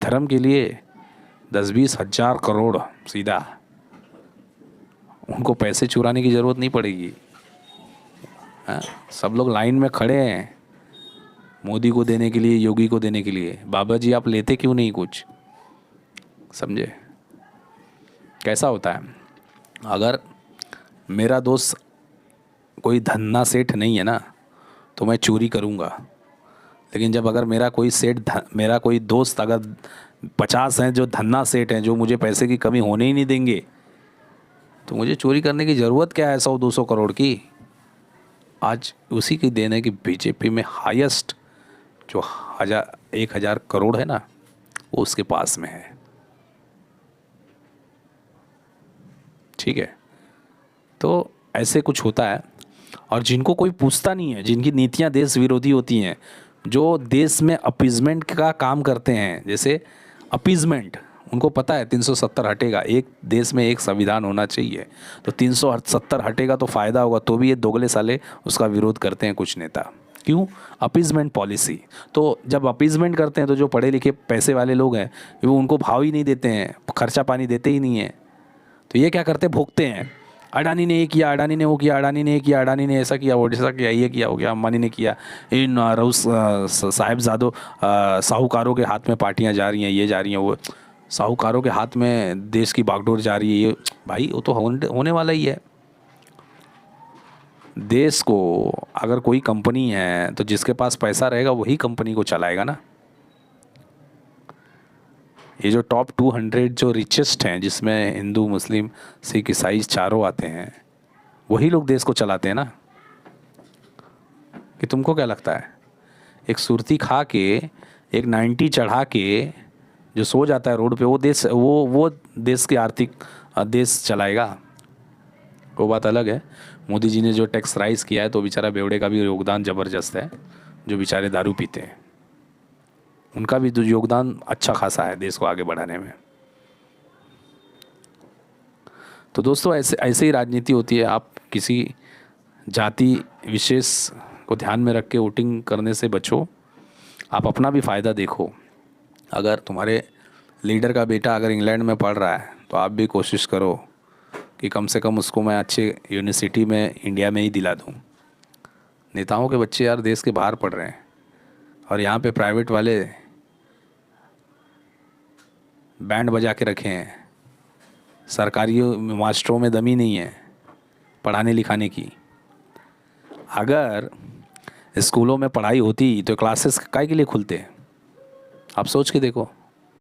धर्म के लिए 10-20 हज़ार करोड़ सीधा, उनको पैसे चुराने की ज़रूरत नहीं पड़ेगी। हाँ, सब लोग लाइन में खड़े हैं मोदी को देने के लिए, योगी को देने के लिए। बाबा जी आप लेते क्यों नहीं कुछ? समझे कैसा होता है? अगर मेरा दोस्त कोई धन्ना सेठ नहीं है ना तो मैं चोरी करूँगा, लेकिन जब अगर मेरा कोई दोस्त अगर 50 हैं जो धन्ना सेठ हैं, जो मुझे पैसे की कमी होने ही नहीं देंगे, तो मुझे चोरी करने की ज़रूरत क्या है 100-200 करोड़ की? आज उसी की देन है कि बीजेपी में हाईएस्ट जो 1,000 करोड़ है ना, वो उसके पास में है। ठीक है, तो ऐसे कुछ होता है। और जिनको कोई पूछता नहीं है, जिनकी नीतियां देश विरोधी होती हैं, जो देश में अपीजमेंट का काम करते हैं, जैसे अपीजमेंट, उनको पता है 370 हटेगा, एक देश में एक संविधान होना चाहिए, तो 370 हटेगा तो फ़ायदा होगा, तो भी ये दोगले साले उसका विरोध करते हैं कुछ नेता। क्यों? Appeasement policy. तो जब अपीजमेंट करते हैं तो जो पढ़े लिखे पैसे वाले लोग हैं वो उनको भाव ही नहीं देते हैं, खर्चा पानी देते ही नहीं है, तो ये क्या करते हैं? भोगते हैं। अडानी ने ये किया, अडानी ने वो किया, अडानी ने ये किया, अडानी ने ऐसा किया, वो ऐसा किया, ये किया, हो गया, अंबानी ने किया, इन रऊस साहिबजादों साहूकारों के हाथ में पार्टियां जा रही हैं, ये जा रही हैं, वो साहूकारों के हाथ में देश की बागडोर जा रही है। ये भाई वो तो होने वाला ही है। देश को अगर कोई कंपनी है तो जिसके पास पैसा रहेगा वही कंपनी को चलाएगा ना। ये जो टॉप 200 जो रिचेस्ट हैं, जिसमें हिंदू, मुस्लिम, सिख, ईसाई चारों आते हैं, वही लोग देश को चलाते हैं ना। कि तुमको क्या लगता है एक सुरती खा के, एक 90 चढ़ा के जो सो जाता है रोड पे, वो देश की आर्थिक देश चलाएगा? वो बात अलग है। मोदी जी ने जो टैक्स राइज किया है तो बेचारा बेवड़े का भी योगदान ज़बरदस्त है, जो बेचारे दारू पीते हैं उनका भी योगदान अच्छा खासा है देश को आगे बढ़ाने में। तो दोस्तों ऐसे ही राजनीति होती है। आप किसी जाति विशेष को ध्यान में रख के वोटिंग करने से बचो, आप अपना भी फ़ायदा देखो। अगर तुम्हारे लीडर का बेटा अगर इंग्लैंड में पढ़ रहा है तो आप भी कोशिश करो कि कम से कम उसको मैं अच्छे यूनिवर्सिटी में इंडिया में ही दिला दूँ। नेताओं के बच्चे यार देश के बाहर पढ़ रहे हैं और यहाँ पे प्राइवेट वाले बैंड बजा के रखे हैं। सरकारी मास्टरों में दमी नहीं है पढ़ाने लिखाने की। अगर स्कूलों में पढ़ाई होती तो क्लासेस काहे के लिए खुलते? आप सोच के देखो।